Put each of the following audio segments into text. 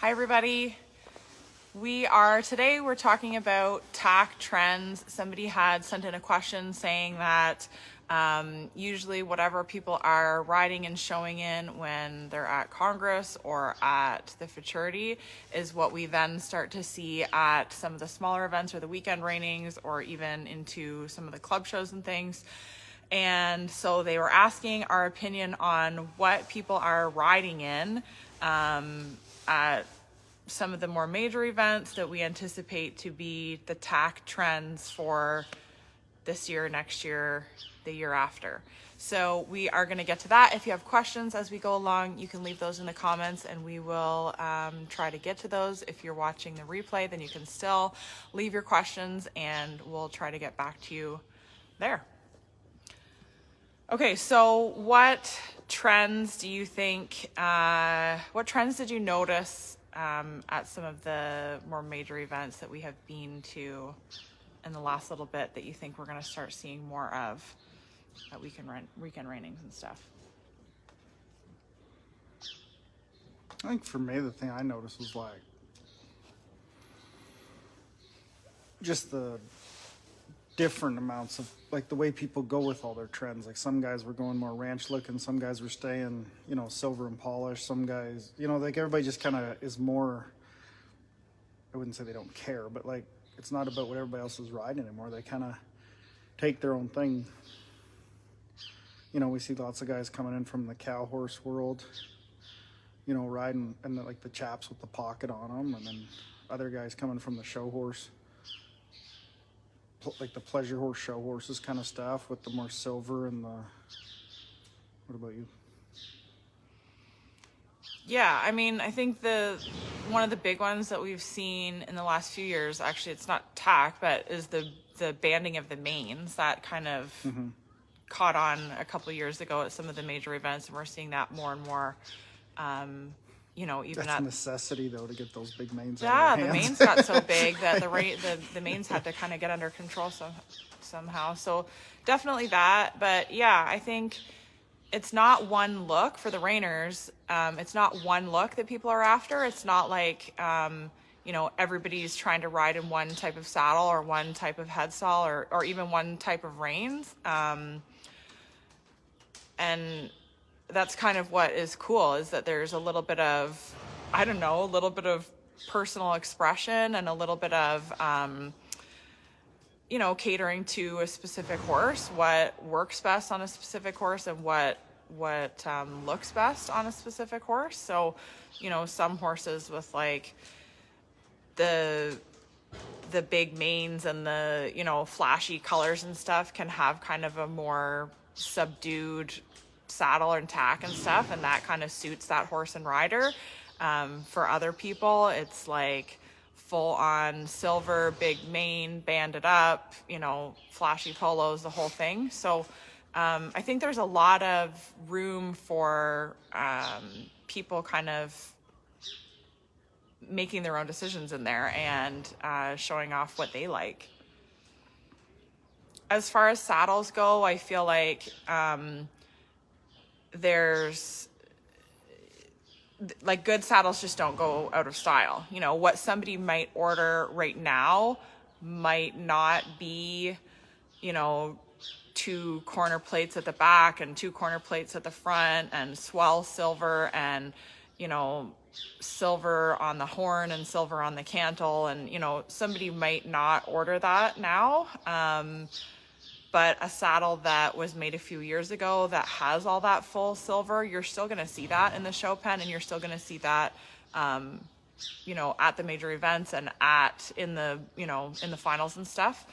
Hi everybody. Today we're talking about tack trends. Somebody had sent in a question saying that usually whatever people are riding and showing in when they're at Congress or at the Futurity is what we then start to see at some of the smaller events or the weekend Reinings or even into some of the club shows and things. And so they were asking our opinion on what people are riding in at some of the more major events that we anticipate to be the tack trends for this year, next year, the year after. So we are going to get to that. If you have questions as we go along, you can leave those in the comments and we will try to get to those. If you're watching the replay, then you can still leave your questions and we'll try to get back to you there. Okay, so what trends do you think, what trends did you notice at some of the more major events that we have been to in the last little bit that you think we're going to start seeing more of at weekend Reinings and stuff? I think for me, the thing I noticed was like just the different amounts of like the way people go with all their trends. Like some guys were going more ranch looking, some guys were staying, silver and polish. Some guys, like everybody just kind of is more, I wouldn't say they don't care, but like it's not about what everybody else is riding anymore. They kind of take their own thing. We see lots of guys coming in from the cow horse world, riding and like the chaps with the pocket on them, and then other guys coming from the show horse, like the pleasure horse, show horses kind of stuff with the more silver and the, what about you? Yeah, I mean, I think one of the big ones that we've seen in the last few years, actually it's not tack, but is the banding of the manes. That kind of caught on a couple of years ago at some of the major events, and we're seeing that more and more. Even that's a necessity though to get those big manes. Yeah, the manes got so big that the manes had to kind of get under control somehow. So definitely that. But yeah, I think it's not one look for the Reiners. It's not one look that people are after. It's not like everybody's trying to ride in one type of saddle or one type of headstall or even one type of reins. And that's kind of what is cool, is that there's a little bit of, personal expression and a little bit of, catering to a specific horse, what works best on a specific horse and what looks best on a specific horse. So, some horses with like the big manes and the, flashy colors and stuff can have kind of a more subdued saddle and tack and stuff, and that kind of suits that horse and rider. For other people, it's like full on silver, big mane, banded up, flashy polos, the whole thing. So I think there's a lot of room for people kind of making their own decisions in there and showing off what they like. As far as saddles go, I feel like there's like good saddles just don't go out of style. What somebody might order right now might not be, 2 corner plates at the back and 2 corner plates at the front and swell silver and, silver on the horn and silver on the cantle. And, somebody might not order that now. But a saddle that was made a few years ago that has all that full silver, you're still going to see that in the show pen, and you're still going to see that, at the major events and in the finals and stuff.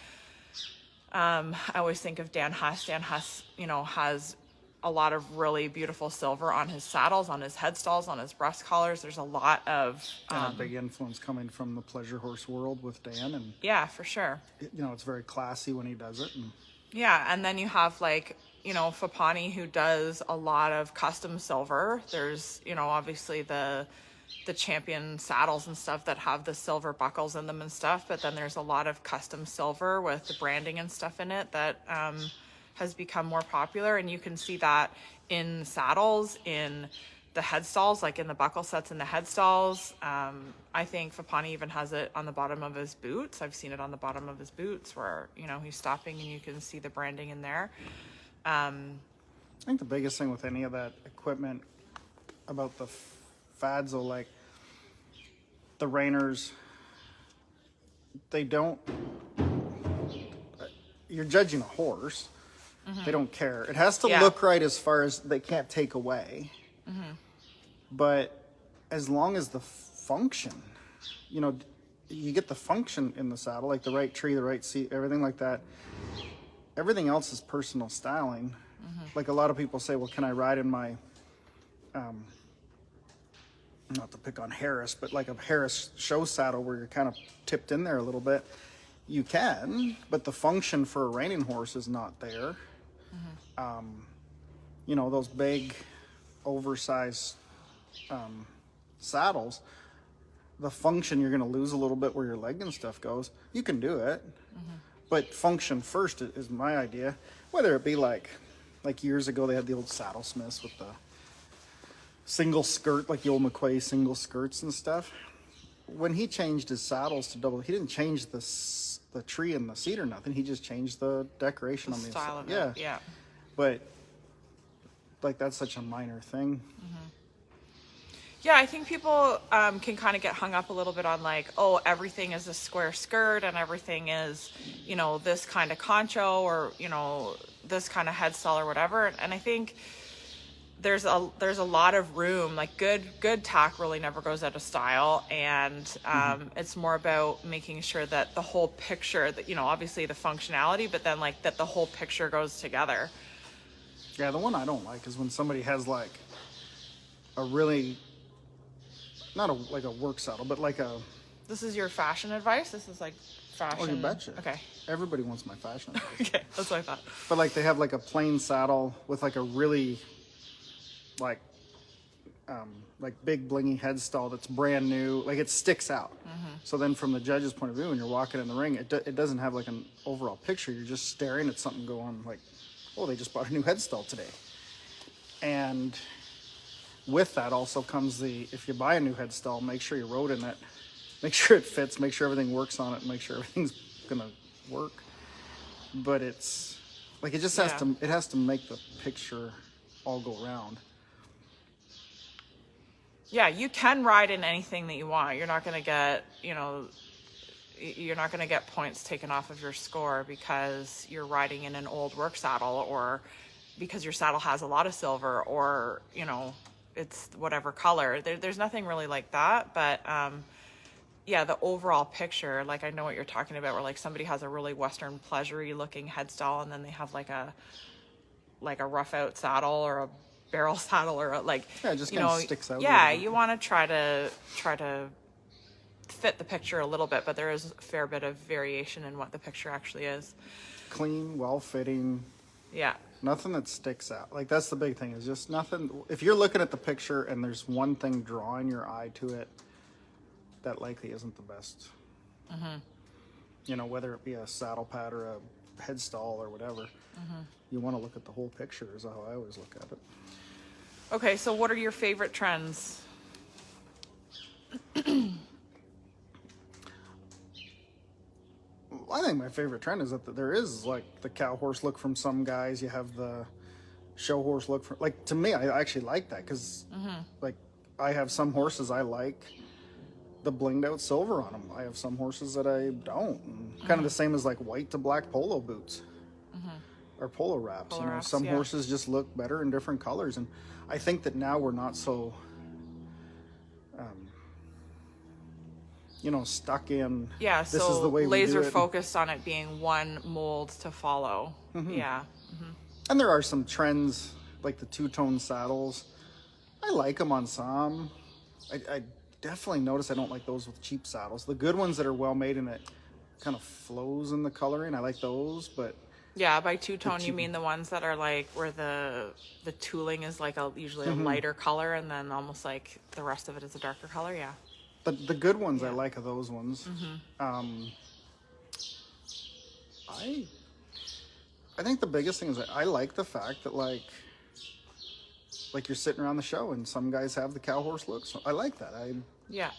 I always think of Dan Huss. Dan Huss, has a lot of really beautiful silver on his saddles, on his headstalls, on his breast collars. There's a lot of and a big influence coming from the pleasure horse world with Dan, and yeah, for sure. It's very classy when he does it. Yeah, and then you have like, Fapani, who does a lot of custom silver. There's, obviously the champion saddles and stuff that have the silver buckles in them and stuff, but then there's a lot of custom silver with the branding and stuff in it that has become more popular, and you can see that in saddles, in the head stalls, like in the buckle sets and the head stalls. I think Fapani even has it on the bottom of his boots. I've seen it on the bottom of his boots where, you know, he's stopping and you can see the branding in there. I think the biggest thing with any of that equipment about the fads, though, like the Reiners, they don't, you're judging a horse. They don't care. It has to look right as far as they can't take away. But as long as the function, you know, you get the function in the saddle, like the right tree, the right seat, everything like that. Everything else is personal styling. Like a lot of people say, well, can I ride in my, not to pick on Harris, but like a Harris show saddle where you're kind of tipped in there a little bit? You can, but the function for a reining horse is not there. You know, those big, oversized saddles, the function, you're going to lose a little bit where your leg and stuff goes. You can do it, but function first is my idea. Whether it be like years ago, they had the old saddle smiths with the single skirt, like the old McQuay single skirts and stuff. When he changed his saddles to double, he didn't change the tree and the seat or nothing. He just changed the decoration on the style of it. Yeah. But like that's such a minor thing. Yeah, I think people can kind of get hung up a little bit on like, oh, everything is a square skirt and everything is, you know, this kind of concho or, you know, this kind of head stall or whatever. And I think there's a lot of room. Like good tack really never goes out of style, and it's more about making sure that the whole picture, that, you know, obviously the functionality, but then like that the whole picture goes together. Yeah, the one I don't like is when somebody has like a really, not like a work saddle, but like a. This is your fashion advice? This is like fashion. Oh, you betcha. Okay. Everybody wants my fashion advice. Okay, that's what I thought. But like they have like a plain saddle with like a really like big blingy head stall that's brand new. Like it sticks out. So then from the judge's point of view, when you're walking in the ring, it doesn't have like an overall picture. You're just staring at something going like, oh, they just bought a new head stall today. And with that also comes if you buy a new head stall, make sure you rode in it, make sure it fits, make sure everything works on it, and make sure everything's gonna work. But it's like it just has to make the picture all go around. Yeah, you can ride in anything that you want. You're not gonna get, you know, you're not gonna get points taken off of your score because you're riding in an old work saddle, or because your saddle has a lot of silver, or, you know, it's whatever color. There's nothing really like that, but yeah, the overall picture, like I know what you're talking about, where like somebody has a really Western pleasure-y looking head stall, and then they have like a rough out saddle or a barrel saddle, or like, yeah, it just kind of sticks out. Yeah, you want to try to fit the picture a little bit, but there is a fair bit of variation in what the picture actually is. Clean, well-fitting. Yeah. Nothing that sticks out. Like that's the big thing, is just nothing. If you're looking at the picture and there's one thing drawing your eye to it, that likely isn't the best. You know, whether it be a saddle pad or a head stall or whatever, you want to look at the whole picture is how I always look at it. Okay, so what are your favorite trends? I think my favorite trend is that there is like the cow horse look from some guys. You have the show horse look from, like, to me, I actually like that because like I have some horses I like the blinged out silver on them. I have some horses that I don't. And kind of the same as like white to black polo boots or polo wraps. Polo wraps, some yeah. horses just look better in different colors. And I think that now we're not so, you know, stuck in, Yeah, this so is the way we do laser it. focused on it being one mold to follow. Yeah. And there are some trends, like the two-tone saddles. I like them on some. I definitely notice I don't like those with cheap saddles. The good ones that are well made and it kind of flows in the coloring, I like those, but... Yeah, by two-tone, you mean the ones that are like where the tooling is like usually a lighter color, and then almost like the rest of it is a darker color, yeah. But the good ones, I like those ones. I think the biggest thing is that I like the fact that, like, like you're sitting around the show, and some guys have the cow horse look. So I like that. Yeah.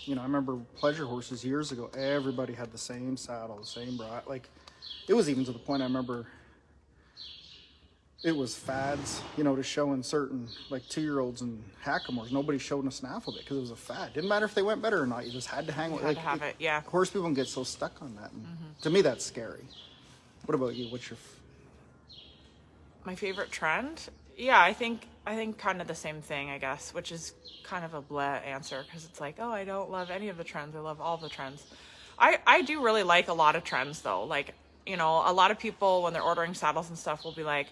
You know, I remember pleasure horses years ago. Everybody had the same saddle, the same bridle. Like, it was even to the point I remember it was fads, you know, to show in certain, like, 2-year-olds and hackamores. Nobody showed a snaffle bit because it was a fad. Didn't matter if they went better or not. You just had to hang with Had to have it, yeah. Horse people can get so stuck on that. And to me, that's scary. What about you? What's your... My favorite trend? Yeah, I think kind of the same thing, I guess, which is kind of a bleh answer because it's like, oh, I don't love any of the trends. I love all the trends. I do really like a lot of trends, though. Like, you know, a lot of people when they're ordering saddles and stuff will be like,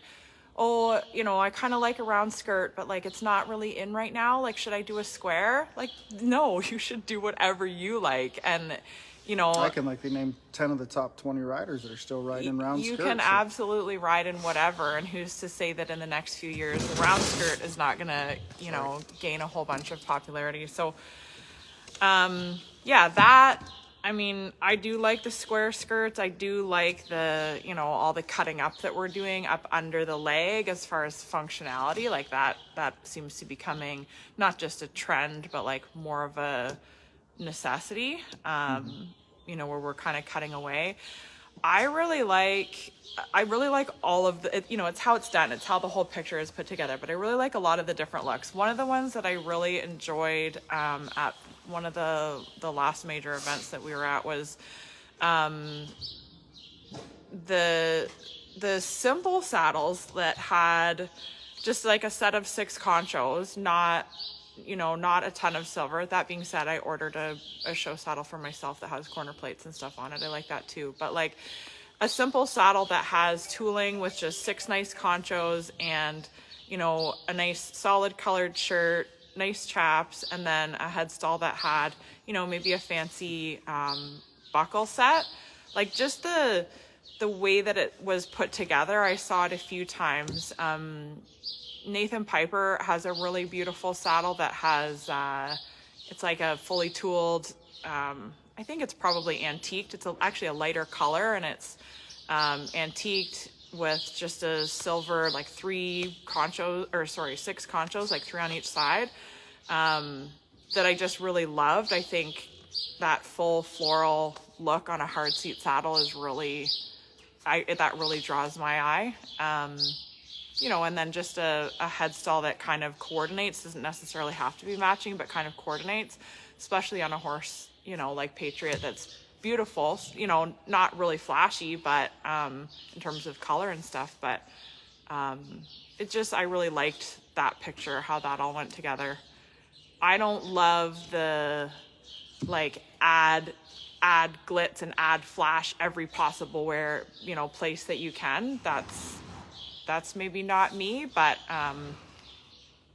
oh, you know, I kind of like a round skirt, but like it's not really in right now. Like, should I do a square? Like, no, you should do whatever you like. And, you know, I can likely name 10 of the top 20 riders that are still riding round skirts. You can absolutely ride in whatever. And who's to say that in the next few years, the round skirt is not going to, you know, gain a whole bunch of popularity. So, yeah, that... I mean, I do like the square skirts. I do like the, you know, all the cutting up that we're doing up under the leg as far as functionality. Like that seems to be becoming not just a trend, but like more of a necessity, you know, where we're kind of cutting away. I really like all of the, you know, it's how it's done. It's how the whole picture is put together. But I really like a lot of the different looks. One of the ones that I really enjoyed at one of the last major events that we were at was the simple saddles that had just like a set of 6 conchos, not a ton of silver. That being said, I ordered a show saddle for myself that has corner plates and stuff on it. I like that too. But like a simple saddle that has tooling with just 6 nice conchos and, you know, a nice solid colored shirt, nice chaps, and then a headstall that had, you know, maybe a fancy buckle set. Like just the way that it was put together, I saw it a few times. Nathan Piper has a really beautiful saddle that has, it's like a fully tooled, I think it's probably antiqued. It's actually a lighter color, and it's antiqued with just a silver, like 6 conchos, like 3 on each side, that I just really loved. I think that full floral look on a hard seat saddle is really, that really draws my eye. You know, and then just a headstall that kind of coordinates, doesn't necessarily have to be matching, but kind of coordinates, especially on a horse, you know, like Patriot, that's beautiful, you know, not really flashy, but in terms of color and stuff, but it just, I really liked that picture, how that all went together. I don't love the like add glitz and add flash every possible place that you can. That's maybe not me, but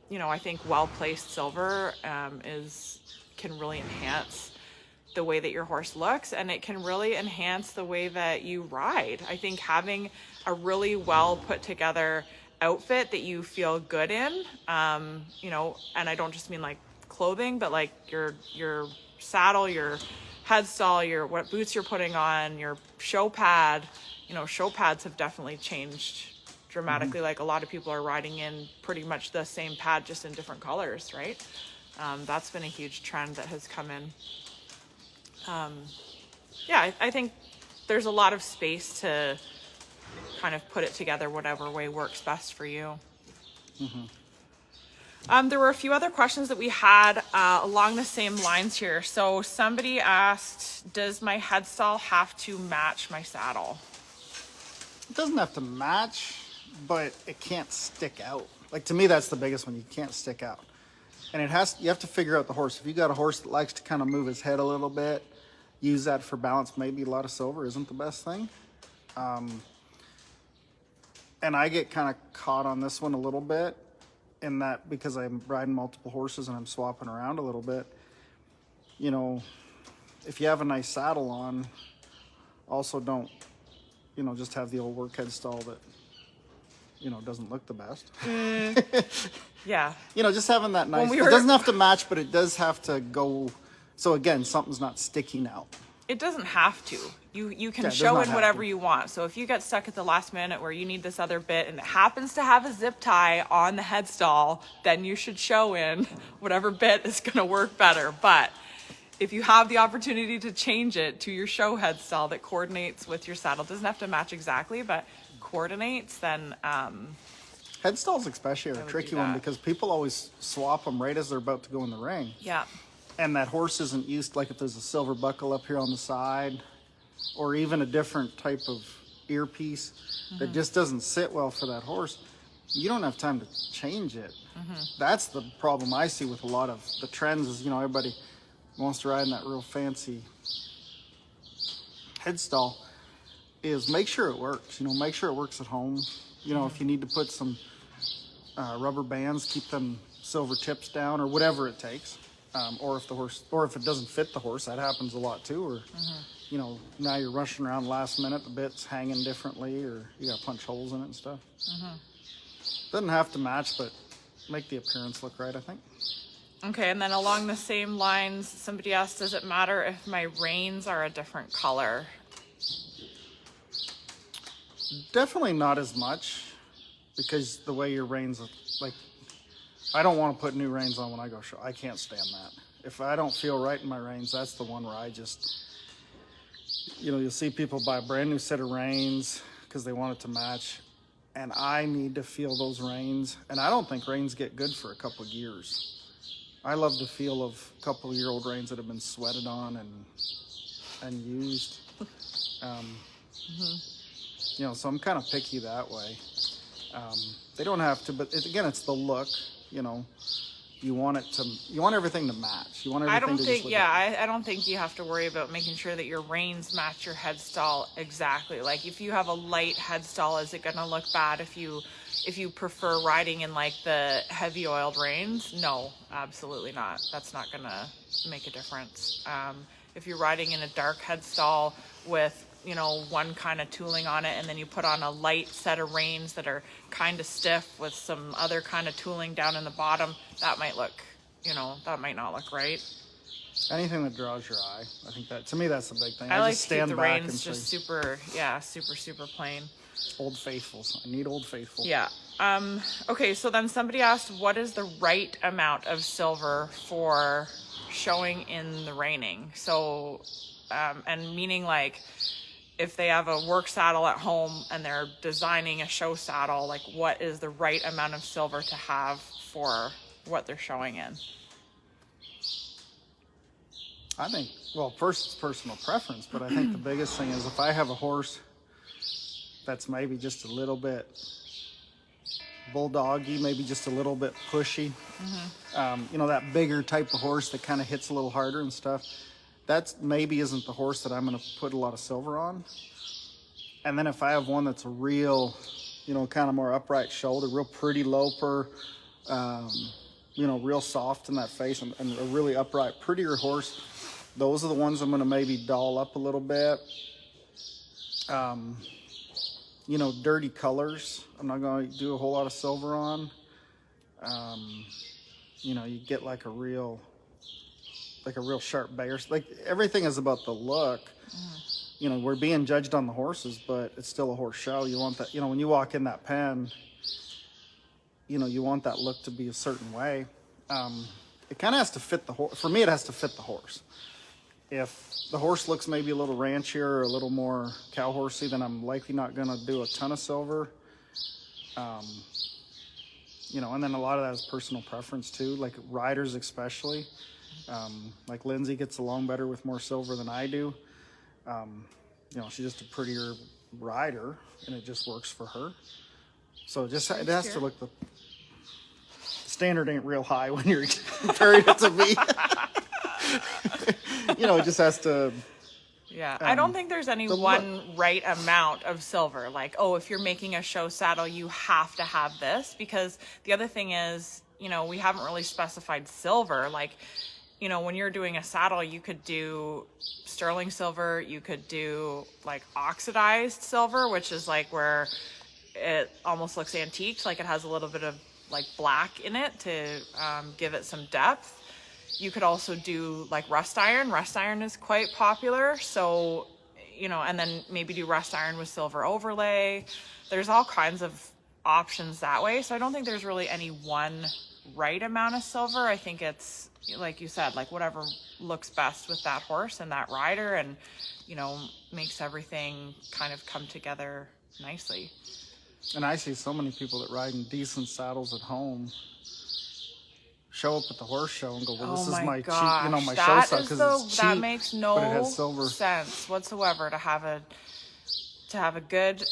you know, I think well-placed silver can really enhance the way that your horse looks, and it can really enhance the way that you ride. I think having a really well put together outfit that you feel good in, you know, and I don't just mean like clothing, but like your saddle, your headstall, what boots you're putting on, your show pad. You know, show pads have definitely changed dramatically. Like a lot of people are riding in pretty much the same pad, just in different colors, right? That's been a huge trend that has come in. Yeah, I think there's a lot of space to kind of put it together whatever way works best for you. There were a few other questions that we had along the same lines here. So somebody asked, does my headstall have to match my saddle? It doesn't have to match, but it can't stick out. Like, to me, that's the biggest one. You can't stick out. And you have to figure out the horse. If you got a horse that likes to kind of move his head a little bit, use that for balance. Maybe a lot of silver isn't the best thing. And I get kind of caught on this one a little bit in that, because I'm riding multiple horses and I'm swapping around a little bit. You know, if you have a nice saddle on, also don't, you know, just have the old work headstall that, you know, doesn't look the best. Yeah. You know, just having that nice, it doesn't have to match, but it does have to go. So again, something's not sticking out. It doesn't have to. You can Yeah, it does show not in have whatever to. you want. So if you get stuck at the last minute where you need this other bit and it happens to have a zip tie on the head stall, then you should show in whatever bit is going to work better. But if you have the opportunity to change it to your show head stall that coordinates with your saddle, doesn't have to match exactly, but coordinates, then Head stalls especially are a would tricky do one that. because people always swap them right as they're about to go in the ring. yeah. And that horse isn't used, like if there's a silver buckle up here on the side, or even a different type of earpiece that just doesn't sit well for that horse, you don't have time to change it. That's the problem I see with a lot of the trends is, everybody wants to ride in that real fancy head stall, is make sure it works. Make sure it works at home. If you need to put some rubber bands, keep them silver tips down or whatever it takes. Or if it doesn't fit the horse, that happens a lot too. Or, now you're rushing around last minute, the bit's hanging differently, or you got to punch holes in it and stuff. Doesn't have to match, but make the appearance look right, I think. Okay, and then along the same lines, somebody asked, does it matter if my reins are a different color? Definitely not as much, because the way your reins, like, I don't want to put new reins on when I go show. I can't stand that. If I don't feel right in my reins, that's the one where I just, you'll see people buy a brand new set of reins because they want it to match. And I need to feel those reins. And I don't think reins get good for a couple of years. I love the feel of a couple of year-old reins that have been sweated on and used. So I'm kind of picky that way. They don't have to, but again, it's the look. You want everything to match. You want everything I don't to think, just look I don't think you have to worry about making sure that your reins match your head stall exactly. Like if you have a light head stall, is it going to look bad if you prefer riding in like the heavy oiled reins? No, absolutely not. That's not going to make a difference. If you're riding in a dark head stall with one kind of tooling on it, and then you put on a light set of reins that are kind of stiff with some other kind of tooling down in the bottom, that might look, that might not look right. anything that draws your eye. I think that, to me, that's the big thing. I like just to keep stand the back reins and just say, super plain. Old Faithfuls. I need Old Faithful. Yeah. Okay, so then somebody asked, what is the right amount of silver for showing in the reining? So, and meaning like, if they have a work saddle at home and they're designing a show saddle, like what is the right amount of silver to have for what they're showing in? I think, well, first it's personal preference, but I think the biggest thing is if I have a horse that's maybe just a little bit bulldoggy, maybe just a little bit pushy, that bigger type of horse that kind of hits a little harder and stuff, that maybe isn't the horse that I'm going to put a lot of silver on. And then if I have one that's a real, kind of more upright shoulder, real pretty loper, real soft in that face and a really upright, prettier horse, those are the ones I'm going to maybe doll up a little bit. Dirty colors, I'm not going to do a whole lot of silver on. You get like a real sharp bay, like everything is about the look. We're being judged on the horses, but it's still a horse show. You want that, when you walk in that pen, you want that look to be a certain way. It kind of has to fit the horse. For me, it has to fit the horse. If the horse looks maybe a little ranchier or a little more cow horsey, then I'm likely not going to do a ton of silver. And then a lot of that is personal preference too, like riders especially. Like Lindsay gets along better with more silver than I do. She's just a prettier rider, and it just works for her. So it has to look, the standard ain't real high when you're comparing it to me. It just has to. Yeah, I don't think there's any one right amount of silver. Like, if you're making a show saddle, you have to have this. Because the other thing is, we haven't really specified silver. Like, when you're doing a saddle, you could do sterling silver. You could do like oxidized silver, which is like where it almost looks antique. Like it has a little bit of like black in it to give it some depth. You could also do like rust iron. Rust iron is quite popular. So, you know, and then maybe do rust iron with silver overlay. There's all kinds of options that way. So I don't think there's really any one right amount of silver. I think it's, like you said, like whatever looks best with that horse and that rider, and, you know, makes everything kind of come together nicely. And I see so many people that ride in decent saddles at home show up at the horse show and go, well, this is my cheap, you know, my show saddle because it's cheap. That makes no but it has silver. sense whatsoever to have a good,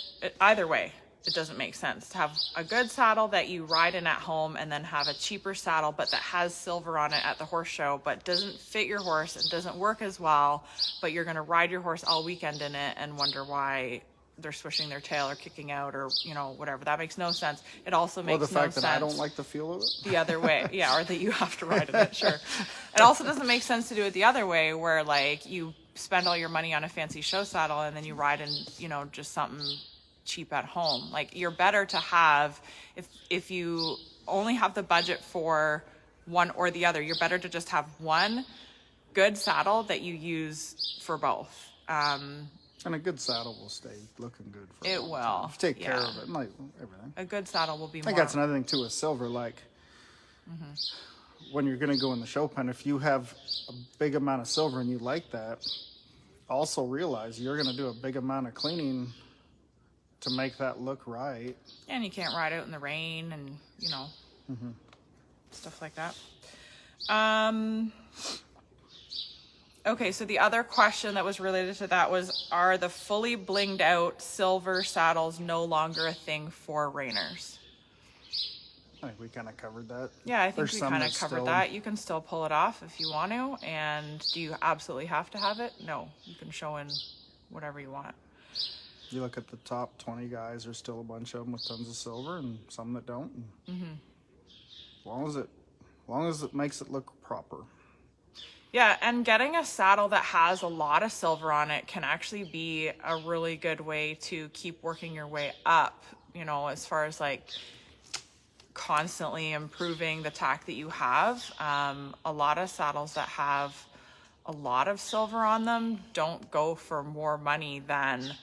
either way. It doesn't make sense to have a good saddle that you ride in at home and then have a cheaper saddle but that has silver on it at the horse show but doesn't fit your horse and doesn't work as well, but you're going to ride your horse all weekend in it and wonder why they're swishing their tail or kicking out or, you know, whatever. That makes no sense. It also makes no sense. Well, the fact that I don't like the feel of it. The other way. Yeah, or that you have to ride in it, sure. It also doesn't make sense to do it the other way where, like, you spend all your money on a fancy show saddle and then you ride in, you know, just something cheap at home. Like, you're better to have, if you only have the budget for one or the other, you're better to just have one good saddle that you use for both. And a good saddle will stay looking good for it. Will. If you take care of it, like everything. A good saddle will be more. I think that's another thing too with silver. Like when you're going to go in the show pen, if you have a big amount of silver and you like that, also realize you're going to do a big amount of cleaning to make that look right. And you can't ride out in the rain and, you know, stuff like that. Okay, so the other question that was related to that was, are the fully blinged out silver saddles no longer a thing for Reiners? I think we kind of covered that. Yeah, I think we kind of covered that. You can still pull it off if you want to. And do you absolutely have to have it? No, you can show in whatever you want. You look at the top 20 guys, there's still a bunch of them with tons of silver and some that don't. As long as it makes it look proper. Yeah, and getting a saddle that has a lot of silver on it can actually be a really good way to keep working your way up, you know, as far as like constantly improving the tack that you have. A lot of saddles that have a lot of silver on them don't go for more money than,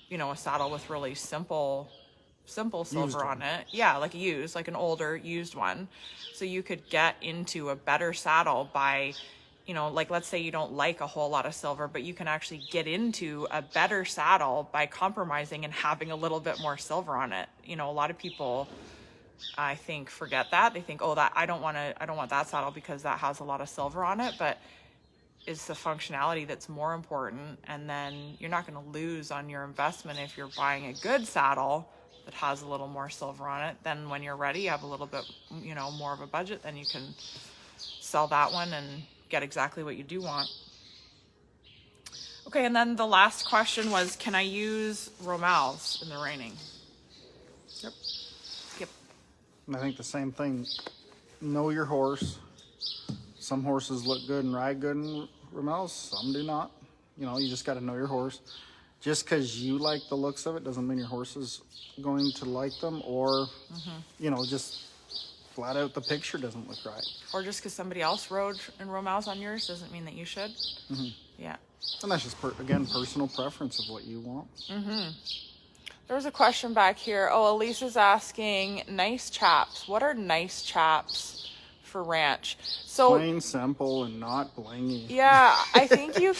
you know, a saddle with really simple silver on it. Yeah, like like an older used one. So you could get into a better saddle by, you know, like let's say you don't like a whole lot of silver, but you can actually get into a better saddle by compromising and having a little bit more silver on it. You know, a lot of people, I think, forget that. They think, oh, that I don't want that saddle because that has a lot of silver on it, but it's the functionality that's more important. And then you're not going to lose on your investment if you're buying a good saddle that has a little more silver on it. Then when you're ready, you have a little bit, you know, more of a budget, then you can sell that one and get exactly what you do want. Okay, and then the last question was, can I use Romals in the Reining? Yep. And I think the same thing. Know your horse. Some horses look good and ride good in Romals, some do not. You know, you just got to know your horse. Just because you like the looks of it doesn't mean your horse is going to like them, or, you know, just flat out the picture doesn't look right. Or just because somebody else rode in Romals on yours doesn't mean that you should. Yeah. And that's just, again, personal preference of what you want. There was a question back here. Oh, Elise is asking, nice chaps. What are nice chaps for ranch? So plain, simple, and not blingy. Yeah, I think you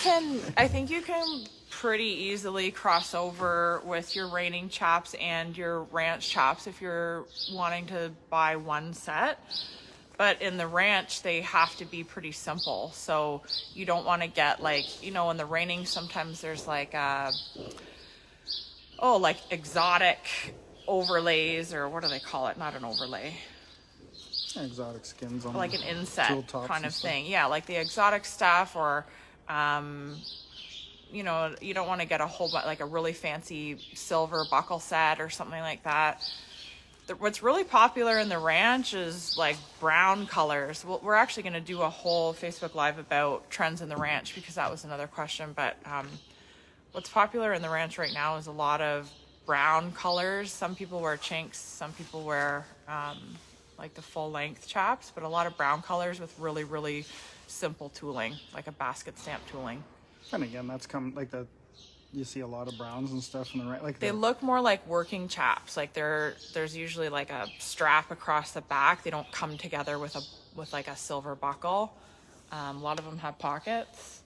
can pretty easily cross over with your Reining chaps and your ranch chaps if you're wanting to buy one set. But in the ranch, they have to be pretty simple. So you don't want to get, like, you know, in the Reining, sometimes there's like like exotic overlays, or what do they call it? Not an overlay. Exotic skins on like an inset kind of thing. Stuff. Yeah, like the exotic stuff, or you know, you don't want to get a whole bunch, like a really fancy silver buckle set or something like that. What's really popular in the ranch is like brown colors. We're actually going to do a whole Facebook Live about trends in the ranch, because that was another question. But what's popular in the ranch right now is a lot of brown colors. Some people wear chinks, some people wear like the full length chaps, but a lot of brown colors with really, really simple tooling, like a basket stamp tooling. And again, that's come like the you see a lot of browns and stuff in the right, like They look more like working chaps. Like there's usually like a strap across the back. They don't come together with like a silver buckle. A lot of them have pockets,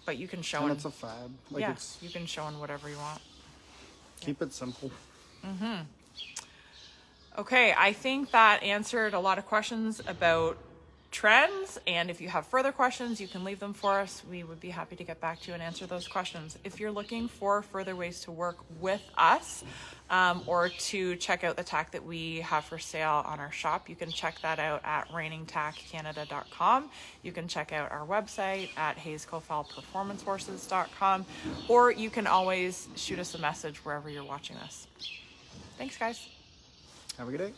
but you can show and in, it's a fad. Like yeah, it's you can show in whatever you want. keep it simple. Okay, I think that answered a lot of questions about trends, and if you have further questions, you can leave them for us. We would be happy to get back to you and answer those questions. If you're looking for further ways to work with us, or to check out the tack that we have for sale on our shop, you can check that out at ReiningTackCanada.com. You can check out our website at HayesCofel.performancehorses.com, or you can always shoot us a message wherever you're watching us. Thanks, guys. Have a good day.